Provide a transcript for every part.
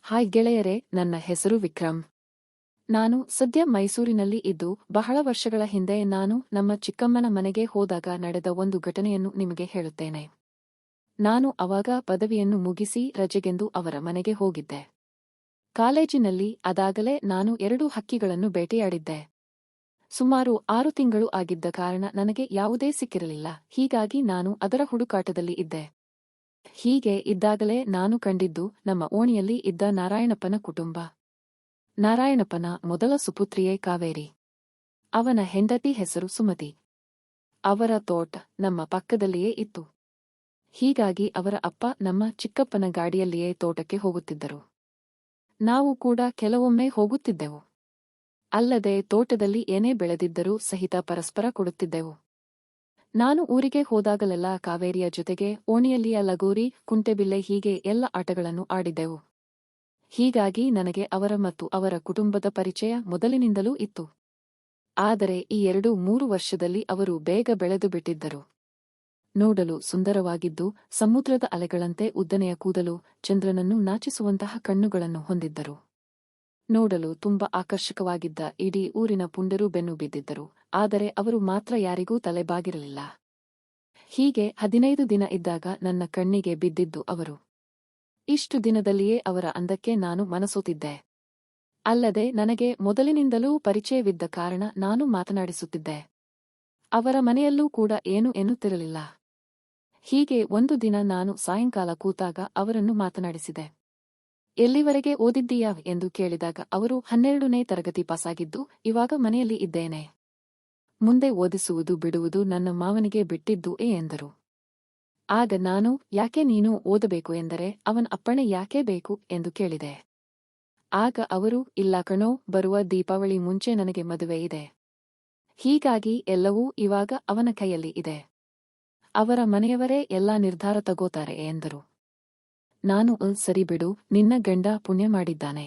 Hi ಗೆಳೆಯರೇ, ನನ್ನ ಹೆಸರು ವಿಕ್ರಮ್. ನಾನು ಸದ್ಯ ಮೈಸೂರಿನಲ್ಲಿ ಇದ್ದು ಬಹಳ ವರ್ಷಗಳ ಹಿಂದೆ ನಾನು ನಮ್ಮ ಚಿಕ್ಕಮ್ಮನ ಮನೆಗೆ ಹೋದಾಗ ನಡೆದ ಒಂದು ಘಟನೆಯನ್ನು ನಿಮಗೆ ಹೇಳುತ್ತೇನೆ. ನಾನು ಅವಾಗ ಪದವಿಯನ್ನು ಮುಗಿಸಿ ರಜೆಗೆಂದು ಅವರ ಮನೆಗೆ ಹೋಗಿದ್ದೆ. ಕಾಲೇಜಿನಲ್ಲಿ ಅದಾಗಲೇ ನಾನು 2 ಹಕ್ಕಿಗಳನ್ನು ಬೇಟೆಯಾಡಿದ್ದೆ. ಸುಮಾರು 6 ತಿಂಗಳು ಆಗಿದ್ದ ಕಾರಣ ನನಗೆ ಯಾವುದೇ ಸಿಕ್ಕಿರಲಿಲ್ಲ. ಹೀಗಾಗಿ ನಾನು ಅದರ ಹುಡುಕಾಟದಲ್ಲಿ ಇದ್ದೆ. ಹೀಗೆ ಇದ್ದಾಗಲೇ ನಾನು ಕಂಡಿದ್ದು ನಮ್ಮ ಓಣಿಯಲ್ಲಿ ಇದ್ದ ನಾರಾಯಣಪ್ಪನ ಕುಟುಂಬ. ನಾರಾಯಣಪ್ಪನ ಮೊದಲ ಸುಪುತ್ರಿಯೇ ಕಾವೇರಿ. ಅವನ ಹೆಂಡತಿ ಹೆಸರು ಸುಮತಿ. ಅವರ ತೋಟ ನಮ್ಮ ಪಕ್ಕದಲ್ಲಿಯೇ ಇತ್ತು. ಹೀಗಾಗಿ ಅವರ ಅಪ್ಪ ನಮ್ಮ ಚಿಕ್ಕಪ್ಪನ ಗಾಡಿಯಲ್ಲಿಯೇ ತೋಟಕ್ಕೆ ಹೋಗುತ್ತಿದ್ದರು. ನಾವು ಕೂಡ ಕೆಲವೊಮ್ಮೆ ಹೋಗುತ್ತಿದ್ದೆವು. ಅಲ್ಲದೆ ತೋಟದಲ್ಲಿ ಏನೇ ಬೆಳೆದಿದ್ದರೂ ಸಹಿತ ಪರಸ್ಪರ ಕೊಡುತ್ತಿದ್ದೆವು. ನಾನು ಊರಿಗೆ ಹೋದಾಗಲೆಲ್ಲ ಕಾವೇರಿಯ ಜೊತೆಗೆ ಓಣಿಯಲ್ಲಿಯ ಲಗೋರಿ, ಕುಂಟೆಬಿಲ್ಲೆ ಹೀಗೆ ಎಲ್ಲ ಆಟಗಳನ್ನು ಆಡಿದ್ದೆವು. ಹೀಗಾಗಿ ನನಗೆ ಅವರ ಮತ್ತು ಅವರ ಕುಟುಂಬದ ಪರಿಚಯ ಮೊದಲಿನಿಂದಲೂ ಇತ್ತು. ಆದರೆ ಈ 2-3 ವರ್ಷದಲ್ಲಿ ಅವರು ಬೇಗ ಬೆಳೆದು ಬಿಟ್ಟಿದ್ದರು. ನೋಡಲು ಸುಂದರವಾಗಿದ್ದು, ಸಮುದ್ರದ ಅಲೆಗಳಂತೆ ಉದ್ದನೆಯ ಕೂದಲು, ಚಂದ್ರನನ್ನು ನಾಚಿಸುವಂತಹ ಕಣ್ಣುಗಳನ್ನು ಹೊಂದಿದ್ದರು. ನೋಡಲು ತುಂಬ ಆಕರ್ಷಕವಾಗಿದ್ದ ಇಡೀ ಊರಿನ ಪುಂಡರು ಬೆನ್ನು ಬಿದ್ದಿದ್ದರು. ಆದರೆ ಅವರು ಮಾತ್ರ ಯಾರಿಗೂ ತಲೆಬಾಗಿರಲಿಲ್ಲ. ಹೀಗೆ 15 ದಿನ ಇದ್ದಾಗ ನನ್ನ ಕಣ್ಣಿಗೆ ಬಿದ್ದಿದ್ದು ಅವರು. ಇಷ್ಟು ದಿನದಲ್ಲಿಯೇ ಅವರ ಅಂದಕ್ಕೆ ನಾನು ಮನಸೋತಿದ್ದೆ. ಅಲ್ಲದೆ ನನಗೆ ಮೊದಲಿನಿಂದಲೂ ಪರಿಚಯವಿದ್ದ ಕಾರಣ ನಾನು ಮಾತನಾಡಿಸುತ್ತಿದ್ದೆ. ಅವರ ಮನೆಯಲ್ಲೂ ಕೂಡ ಏನು ಎನ್ನುತ್ತಿರಲಿಲ್ಲ. ಹೀಗೆ ಒಂದು ದಿನ ನಾನು ಸಾಯಂಕಾಲ ಕೂತಾಗ ಅವರನ್ನು ಮಾತನಾಡಿಸಿದೆ. ಎಲ್ಲಿವರೆಗೆ ಓದಿದ್ದೀಯಾ ಎಂದು ಕೇಳಿದಾಗ ಅವರು 12ನೇ ತರಗತಿ ಪಾಸಾಗಿದ್ದು ಇವಾಗ ಮನೆಯಲ್ಲಿ ಇದ್ದೇನೆ. ಮುಂದೆ ಓದಿಸುವುದು ಬಿಡುವುದು ನನ್ನ ಮಾವನಿಗೆ ಬಿಟ್ಟಿದ್ದು ಎಂದರು. ಆಗ ನಾನು, ಯಾಕೆ ನೀನು ಓದಬೇಕು ಎಂದರೆ ಅವನ ಅಪ್ಪಣೆ ಯಾಕೆ ಬೇಕು ಎಂದು ಕೇಳಿದೆ. ಆಗ ಅವರು, ಇಲ್ಲ ಕಣೋ, ಬರುವ ದೀಪಾವಳಿ ಮುಂಚೆ ನನಗೆ ಮದುವೆ ಇದೆ. ಹೀಗಾಗಿ ಎಲ್ಲವೂ ಇವಾಗ ಅವನ ಕೈಯಲ್ಲಿ ಇದೆ. ಅವರ ಮನೆಯವರೇ ಎಲ್ಲಾ ನಿರ್ಧಾರ ತಗೋತಾರೆ ಎಂದರು. ನಾನು, ಸರಿ ಬಿಡು, ನಿನ್ನ ಗಂಡ ಪುಣ್ಯ ಮಾಡಿದ್ದಾನೆ.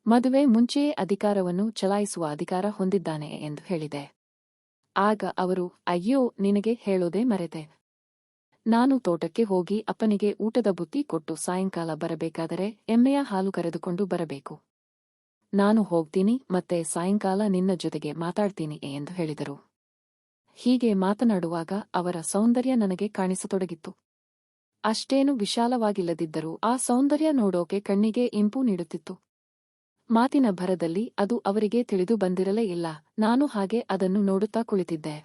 ಮದುವೆ ಮುಂಚೆಯೇ ಅಧಿಕಾರವನ್ನು ಚಲಾಯಿಸುವ ಅಧಿಕಾರ ಹೊಂದಿದ್ದಾನೆ ಎಂದು ಹೇಳಿದೆ. ಆಗ ಅವರು, ಅಯ್ಯೋ, ನಿನಗೆ ಹೇಳೋದೇ ಮರೆತೆ. ನಾನು ತೋಟಕ್ಕೆ ಹೋಗಿ ಅಪ್ಪನಿಗೆ ಊಟದ ಬುತ್ತಿ ಕೊಟ್ಟು ಸಾಯಂಕಾಲ ಬರಬೇಕಾದರೆ ಎಮ್ಮೆಯ ಹಾಲು ಕರೆದುಕೊಂಡು ಬರಬೇಕು. ನಾನು ಹೋಗ್ತೀನಿ, ಮತ್ತೆ ಸಾಯಂಕಾಲ ನಿನ್ನ ಜೊತೆಗೆ ಮಾತಾಡ್ತೀನಿ ಎಂದು ಹೇಳಿದರು. ಹೀಗೆ ಮಾತನಾಡುವಾಗ ಅವರ ಸೌಂದರ್ಯ ನನಗೆ ಕಾಣಿಸತೊಡಗಿತ್ತು. ಅಷ್ಟೇನು ವಿಶಾಲವಾಗಿಲ್ಲದಿದ್ದರೂ ಆ ಸೌಂದರ್ಯ ನೋಡೋಕೆ ಕಣ್ಣಿಗೆ ಇಂಪು ನೀಡುತ್ತಿತ್ತು. ಮಾತಿನ ಭರದಲ್ಲಿ ಅದು ಅವರಿಗೆ ತಿಳಿದು ಬಂದಿರಲೇ ಇಲ್ಲ. ನಾನು ಹಾಗೆ ಅದನ್ನು ನೋಡುತ್ತಾ ಕುಳಿತಿದ್ದೆ.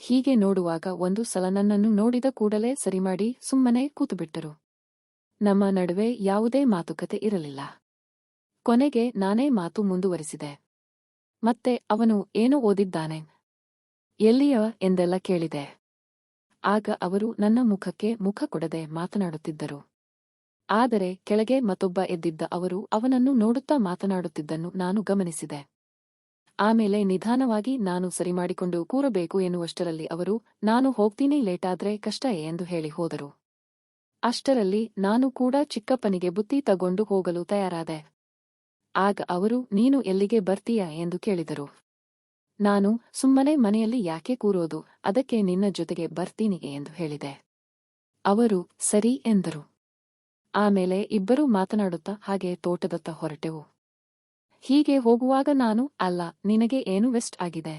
ಹೀಗೆ ನೋಡುವಾಗ ಒಂದು ಸಲ ನನ್ನನ್ನು ನೋಡಿದ ಕೂಡಲೇ ಸರಿಮಾಡಿ ಸುಮ್ಮನೆ ಕೂತುಬಿಟ್ಟರು. ನಮ್ಮ ನಡುವೆ ಯಾವುದೇ ಮಾತುಕತೆ ಇರಲಿಲ್ಲ. ಕೊನೆಗೆ ನಾನೇ ಮಾತು ಮುಂದುವರಿಸಿದೆ. ಮತ್ತೆ ಅವನು ಏನು ಓದಿದ್ದಾನೆ, ಎಲ್ಲಿಯ ಎಂದೆಲ್ಲ ಕೇಳಿದೆ. ಆಗ ಅವರು ನನ್ನ ಮುಖಕ್ಕೆ ಮುಖ ಕೊಡದೆ ಮಾತನಾಡುತ್ತಿದ್ದರು. ಆದರೆ ಕೆಳಗೆ ಮತ್ತೊಬ್ಬ ಎದ್ದಿದ್ದ ಅವರು ಅವನನ್ನು ನೋಡುತ್ತಾ ಮಾತನಾಡುತ್ತಿದ್ದನ್ನು ನಾನು ಗಮನಿಸಿದೆ. ಆಮೇಲೆ ನಿಧಾನವಾಗಿ ನಾನು ಸರಿಮಾಡಿಕೊಂಡು ಕೂರಬೇಕು ಎನ್ನುವಷ್ಟರಲ್ಲಿ ಅವರು, ನಾನು ಹೋಗ್ತೀನಿ, ಲೇಟಾದ್ರೆ ಕಷ್ಟ ಎಂದು ಹೇಳಿ ಹೋದರು. ಅಷ್ಟರಲ್ಲಿ ನಾನು ಕೂಡ ಚಿಕ್ಕಪ್ಪನಿಗೆ ಬುತ್ತಿ ತಗೊಂಡು ಹೋಗಲು ತಯಾರಾದೆ. ಆಗ ಅವರು, ನೀನು ಎಲ್ಲಿಗೆ ಬರ್ತೀಯಾ ಎಂದು ಕೇಳಿದರು. ನಾನು, ಸುಮ್ಮನೆ ಮನೆಯಲ್ಲಿ ಯಾಕೆ ಕೂರೋದು, ಅದಕ್ಕೆ ನಿನ್ನ ಜೊತೆಗೆ ಬರ್ತೀನಿ ಎಂದು ಹೇಳಿದೆ. ಅವರು ಸರಿ ಎಂದರು. ಆಮೇಲೆ ಇಬ್ಬರೂ ಮಾತನಾಡುತ್ತಾ ಹಾಗೆ ತೋಟದತ್ತ ಹೊರಟೆವು. ಹೀಗೆ ಹೋಗುವಾಗ ನಾನು, ಅಲ್ಲ, ನಿನಗೆ ಏನು ವೆಸ್ಟ್ ಆಗಿದೆ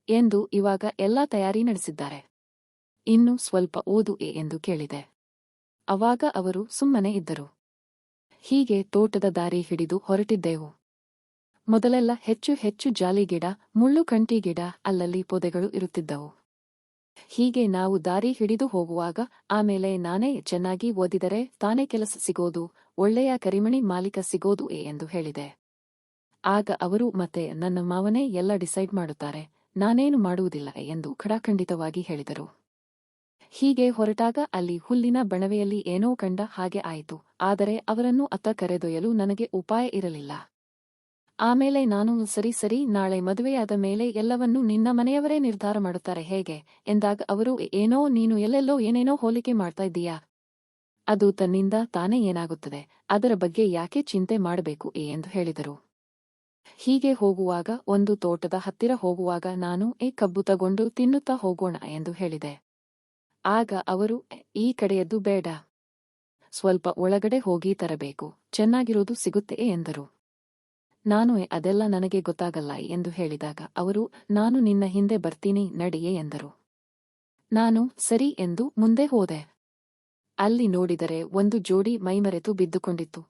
ಎಂದು ಇವಾಗ ಎಲ್ಲಾ ತಯಾರಿ ನಡೆಸಿದ್ದಾರೆ. ಇನ್ನು ಸ್ವಲ್ಪ ಓದು ಎಂದು ಕೇಳಿದೆ. ಅವಾಗ ಅವರು ಸುಮ್ಮನೆ ಇದ್ದರು. ಹೀಗೆ ತೋಟದ ದಾರಿ ಹಿಡಿದು ಹೊರಟಿದ್ದೆವು. ಮೊದಲೆಲ್ಲ ಹೆಚ್ಚು ಹೆಚ್ಚು ಜಾಲಿ ಗಿಡ, ಮುಳ್ಳು ಕಂಟಿ ಗಿಡ, ಅಲ್ಲಲ್ಲಿ ಪೊದೆಗಳು ಇರುತ್ತಿದ್ದವು. ಹೀಗೆ ನಾವು ದಾರಿ ಹಿಡಿದು ಹೋಗುವಾಗ ಆಮೇಲೆ ನಾನೇ ಚೆನ್ನಾಗಿ ಓದಿದರೆ ತಾನೇ ಕೆಲಸ ಸಿಗೋದು, ಒಳ್ಳೆಯ ಕರಿಮಣಿ ಮಾಲೀಕ ಸಿಗೋದು ಎಂದು ಹೇಳಿದೆ. ಆಗ ಅವರು, ಮತ್ತೆ ನನ್ನ ಮಾವನೇ ಎಲ್ಲ ಡಿಸೈಡ್ ಮಾಡುತ್ತಾರೆ, ನಾನೇನು ಮಾಡುವುದಿಲ್ಲ ಎಂದು ಖಡಾಖಂಡಿತವಾಗಿ ಹೇಳಿದರು. ಹೀಗೆ ಹೊರಟಾಗ ಅಲ್ಲಿ ಹುಲ್ಲಿನ ಬಣವೆಯಲ್ಲಿ ಏನೋ ಕಂಡ ಹಾಗೆ ಆಯಿತು. ಆದರೆ ಅವರನ್ನು ಅತ್ತ ಕರೆದೊಯ್ಯಲು ನನಗೆ ಉಪಾಯ ಇರಲಿಲ್ಲ. ಆಮೇಲೆ ನಾನು, ಸರಿ, ನಾಳೆ ಮದುವೆಯಾದ ಮೇಲೆ ಎಲ್ಲವನ್ನೂ ನಿನ್ನ ಮನೆಯವರೇ ನಿರ್ಧಾರ ಮಾಡುತ್ತಾರೆ ಹೇಗೆ ಎಂದಾಗ ಅವರು, ಏನೋ ನೀನು ಎಲ್ಲೆಲ್ಲೋ ಏನೇನೋ ಹೋಲಿಕೆ ಮಾಡ್ತಾ ಇದ್ದೀಯಾ, ಅದು ತನ್ನಿಂದ ತಾನೇ ಏನಾಗುತ್ತದೆ, ಅದರ ಬಗ್ಗೆ ಯಾಕೆ ಚಿಂತೆ ಮಾಡಬೇಕು ಎಂದು ಹೇಳಿದರು. ಹೀಗೆ ಹೋಗುವಾಗ ಒಂದು ತೋಟದ ಹತ್ತಿರ ಹೋಗುವಾಗ ನಾನು, ಕಬ್ಬು ತಗೊಂಡು ತಿನ್ನುತ್ತಾ ಹೋಗೋಣ ಎಂದು ಹೇಳಿದೆ. ಆಗ ಅವರು, ಈ ಕಡೆಯದ್ದು ಬೇಡ, ಸ್ವಲ್ಪ ಒಳಗಡೆ ಹೋಗಿ ತರಬೇಕು, ಚೆನ್ನಾಗಿರೋದು ಸಿಗುತ್ತೆ ಎಂದರು. ನಾನು ಅದೆಲ್ಲ ನನಗೆ ಗೊತ್ತಾಗಲ್ಲ ಎಂದು ಹೇಳಿದಾಗ ಅವರು, ನಾನು ನಿನ್ನ ಹಿಂದೆ ಬರ್ತೀನಿ ನಡಿಯೇ ಎಂದರು. ನಾನು ಸರಿ ಎಂದು ಮುಂದೆ ಹೋದೆ. ಅಲ್ಲಿ ನೋಡಿದರೆ ಒಂದು ಜೋಡಿ ಮೈಮರೆತು ಬಿದ್ದುಕೊಂಡಿತ್ತು.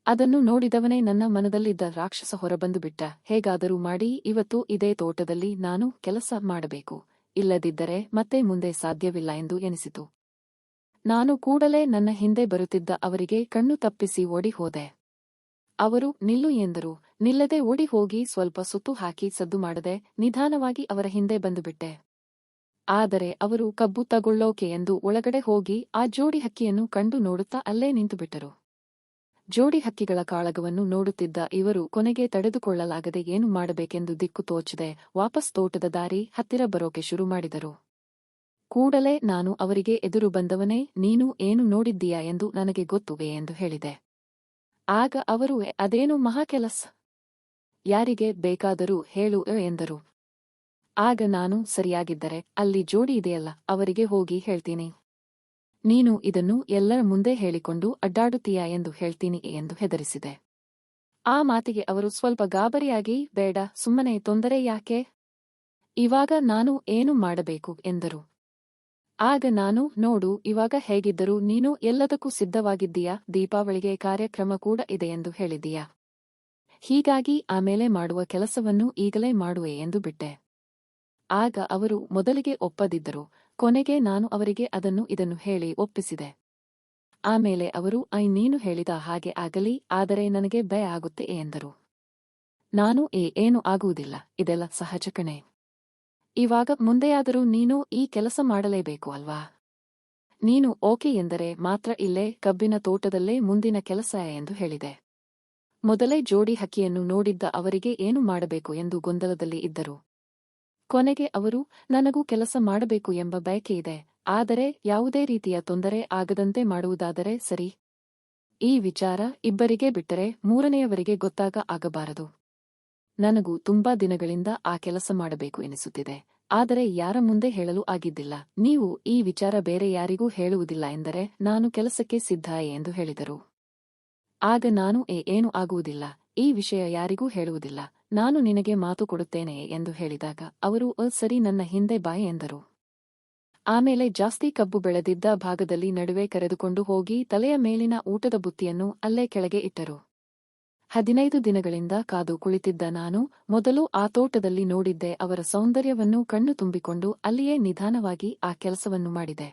ಅದನ್ನು ನೋಡಿದವನೇ ನನ್ನ ಮನದಲ್ಲಿದ್ದ ರಾಕ್ಷಸ ಹೊರಬಂದು ಬಿಟ್ಟ. ಹೇಗಾದರೂ ಮಾಡಿ ಇವತ್ತು ಇದೇ ತೋಟದಲ್ಲಿ ನಾನು ಕೆಲಸ ಮಾಡಬೇಕು, ಇಲ್ಲದಿದ್ದರೆ ಮತ್ತೆ ಮುಂದೆ ಸಾಧ್ಯವಿಲ್ಲ ಎಂದು ಎನಿಸಿತು. ನಾನು ಕೂಡಲೇ ನನ್ನ ಹಿಂದೆ ಬರುತ್ತಿದ್ದ ಅವರಿಗೆ ಕಣ್ಣು ತಪ್ಪಿಸಿ ಓಡಿ ಹೋದೆ. ಅವರು ನಿಲ್ಲು ಎಂದರು. ನಿಲ್ಲದೆ ಓಡಿ ಹೋಗಿ ಸ್ವಲ್ಪ ಸುತ್ತು ಹಾಕಿ ಸದ್ದು ಮಾಡದೆ ನಿಧಾನವಾಗಿ ಅವರ ಹಿಂದೆ ಬಂದುಬಿಟ್ಟೆ. ಆದರೆ ಅವರು ಕಬ್ಬು ತಗೊಳ್ಳೋಕೆ ಎಂದು ಒಳಗಡೆ ಹೋಗಿ ಆ ಜೋಡಿ ಹಕ್ಕಿಯನ್ನು ಕಂಡು ನೋಡುತ್ತಾ ಅಲ್ಲೇ ನಿಂತುಬಿಟ್ಟರು. ಜೋಡಿ ಹಕ್ಕಿಗಳ ಕಾಳಗವನ್ನು ನೋಡುತ್ತಿದ್ದ ಇವರು ಕೊನೆಗೆ ತಡೆದುಕೊಳ್ಳಲಾಗದೆ ಏನು ಮಾಡಬೇಕೆಂದು ದಿಕ್ಕು ತೋಚದೆ ವಾಪಸ್ ತೋಟದ ದಾರಿ ಹತ್ತಿರ ಬರೋಕೆ ಶುರು ಮಾಡಿದರು. ಕೂಡಲೇ ನಾನು ಅವರಿಗೆ ಎದುರು ಬಂದವನೇ, ನೀನು ಏನು ನೋಡಿದ್ದೀಯಾ ಎಂದು ನನಗೆ ಗೊತ್ತುವೆ ಎಂದು ಹೇಳಿದೆ. ಆಗ ಅವರು, ಅದೇನು ಮಹಾ ಕೆಲಸ, ಯಾರಿಗೆ ಬೇಕಾದರೂ ಹೇಳು ಎಂದರು. ಆಗ ನಾನು, ಸರಿಯಾಗಿದ್ದರೆ ಅಲ್ಲಿ ಜೋಡಿ ಇದೆಯಲ್ಲ ಅವರಿಗೆ ಹೋಗಿ ಹೇಳ್ತೀನಿ, ನೀನು ಇದನ್ನು ಎಲ್ಲರ ಮುಂದೆ ಹೇಳಿಕೊಂಡು ಅಡ್ಡಾಡುತ್ತೀಯಾ ಎಂದು ಹೇಳ್ತೀನಿ ಎಂದು ಹೆದರಿಸಿದೆ. ಆ ಮಾತಿಗೆ ಅವರು ಸ್ವಲ್ಪ ಗಾಬರಿಯಾಗಿ, ಬೇಡ ಸುಮ್ಮನೆ, ತೊಂದರೆ ಯಾಕೆ, ಇವಾಗ ನಾನು ಏನು ಮಾಡಬೇಕು ಎಂದರು. ಆಗ ನಾನು, ನೋಡು ಇವಾಗ ಹೇಗಿದ್ದರೂ ನೀನು ಎಲ್ಲದಕ್ಕೂ ಸಿದ್ಧವಾಗಿದ್ದೀಯಾ, ದೀಪಾವಳಿಗೆ ಕಾರ್ಯಕ್ರಮ ಕೂಡ ಇದೆ ಎಂದು ಹೇಳಿದ್ದೀಯಾ, ಹೀಗಾಗಿ ಆಮೇಲೆ ಮಾಡುವ ಕೆಲಸವನ್ನು ಈಗಲೇ ಮಾಡುವೆ ಎಂದು ಬಿಟ್ಟೆ. ಆಗ ಅವರು ಮೊದಲಿಗೆ ಒಪ್ಪದಿದ್ದರು, ಕೊನೆಗೆ ನಾನು ಅವರಿಗೆ ಅದನ್ನು ಇದನ್ನು ಹೇಳಿ ಒಪ್ಪಿಸಿದೆ. ಆಮೇಲೆ ಅವರು, ನೀನು ಹೇಳಿದ ಹಾಗೆ ಆಗಲಿ, ಆದರೆ ನನಗೆ ಭಯ ಆಗುತ್ತೆ ಎಂದರು. ನಾನು, ಏನು ಆಗುವುದಿಲ್ಲ, ಇದೆಲ್ಲ ಸಹಜ ಕಣೆ, ಇವಾಗ ಮುಂದೆಯಾದರೂ ನೀನು ಈ ಕೆಲಸ ಮಾಡಲೇಬೇಕು ಅಲ್ವಾ, ನೀನು ಓಕೆ ಎಂದರೆ ಮಾತ್ರ ಇಲ್ಲೇ ಕಬ್ಬಿನ ತೋಟದಲ್ಲೇ ಮುಂದಿನ ಕೆಲಸ ಎಂದು ಹೇಳಿದೆ. ಮೊದಲೇ ಜೋಡಿ ಹಕ್ಕಿಯನ್ನು ನೋಡಿದ್ದ ಅವರಿಗೆ ಏನು ಮಾಡಬೇಕು ಎಂದು ಗೊಂದಲದಲ್ಲಿ ಇದ್ದರು. ಕೊನೆಗೆ ಅವರು, ನನಗೂ ಕೆಲಸ ಮಾಡಬೇಕು ಎಂಬ ಬಯಕೆಯಿದೆ, ಆದರೆ ಯಾವುದೇ ರೀತಿಯ ತೊಂದರೆ ಆಗದಂತೆ ಮಾಡುವುದಾದರೆ ಸರಿ, ಈ ವಿಚಾರ ಇಬ್ಬರಿಗೆ ಬಿಟ್ಟರೆ ಮೂರನೆಯವರಿಗೆ ಗೊತ್ತಾಗ ಆಗಬಾರದು. ನನಗೂ ತುಂಬಾ ದಿನಗಳಿಂದ ಆ ಕೆಲಸ ಮಾಡಬೇಕು ಎನಿಸುತ್ತಿದೆ, ಆದರೆ ಯಾರ ಮುಂದೆ ಹೇಳಲು ಆಗಿದ್ದಿಲ್ಲ. ನೀವು ಈ ವಿಚಾರ ಬೇರೆ ಯಾರಿಗೂ ಹೇಳುವುದಿಲ್ಲ ಎಂದರೆ ನಾನು ಕೆಲಸಕ್ಕೆ ಸಿದ್ಧ ಎಂದು ಹೇಳಿದರು. ಆಗ ನಾನು, ಏನು ಆಗುವುದಿಲ್ಲ, ಈ ವಿಷಯ ಯಾರಿಗೂ ಹೇಳುವುದಿಲ್ಲ, ನಾನು ನಿನಗೆ ಮಾತು ಕೊಡುತ್ತೇನೆ ಎಂದು ಹೇಳಿದಾಗ ಅವರು, ಸರಿ ನನ್ನ ಹಿಂದೆ ಬಾಯ್ ಎಂದರು. ಆಮೇಲೆ ಜಾಸ್ತಿ ಕಬ್ಬು ಬೆಳೆದಿದ್ದ ಭಾಗದಲ್ಲಿ ನಡುವೆ ಕರೆದುಕೊಂಡು ಹೋಗಿ ತಲೆಯ ಮೇಲಿನ ಊಟದ ಬುತ್ತಿಯನ್ನು ಅಲ್ಲೇ ಕೆಳಗೆ ಇಟ್ಟರು. 15 ದಿನಗಳಿಂದ ಕಾದು ಕುಳಿತಿದ್ದ ನಾನು ಮೊದಲು ಆ ತೋಟದಲ್ಲಿ ನೋಡಿದ್ದೆ ಅವರ ಸೌಂದರ್ಯವನ್ನು ಕಣ್ಣು ತುಂಬಿಕೊಂಡು ಅಲ್ಲಿಯೇ ನಿಧಾನವಾಗಿ ಆ ಕೆಲಸವನ್ನು ಮಾಡಿದೆ.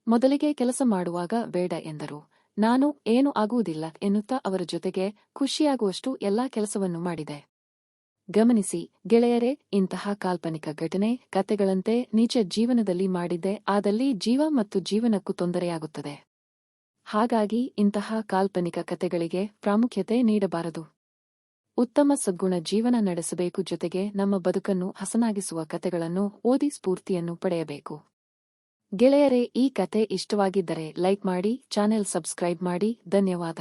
ಮೊದಲಿಗೆ ಕೆಲಸ ಮಾಡುವಾಗ ಬೇಡ ಎಂದರು. ನಾನು, ಏನು ಆಗುವುದಿಲ್ಲ ಎನ್ನುತ್ತಾ ಅವರ ಜೊತೆಗೆ ಖುಷಿಯಾಗುವಷ್ಟು ಎಲ್ಲಾ ಕೆಲಸವನ್ನು ಮಾಡಿದೆ. ಗಮನಿಸಿ ಗೆಳೆಯರೇ, ಇಂತಹ ಕಾಲ್ಪನಿಕ ಘಟನೆ ಕತೆಗಳಂತೆ ನಿಜ ಜೀವನದಲ್ಲಿ ಮಾಡಿದ್ದೆ ಆದಲ್ಲಿ ಜೀವ ಮತ್ತು ಜೀವನಕ್ಕೂ ತೊಂದರೆಯಾಗುತ್ತದೆ. ಹಾಗಾಗಿ ಇಂತಹ ಕಾಲ್ಪನಿಕ ಕತೆಗಳಿಗೆ ಪ್ರಾಮುಖ್ಯತೆ ನೀಡಬಾರದು. ಉತ್ತಮ ಸದ್ಗುಣ ಜೀವನ ನಡೆಸಬೇಕು, ಜೊತೆಗೆ ನಮ್ಮ ಬದುಕನ್ನು ಹಸನಾಗಿಸುವ ಕತೆಗಳನ್ನು ಓದಿ ಸ್ಫೂರ್ತಿಯನ್ನು ಪಡೆಯಬೇಕು. ಗೆಳೆಯರೇ, ಈ ಕತೆ ಇಷ್ಟವಾಗಿದ್ದರೆ ಲೈಕ್ ಮಾಡಿ, ಚಾನೆಲ್ ಸಬ್ಸ್ಕ್ರೈಬ್ ಮಾಡಿ. ಧನ್ಯವಾದ.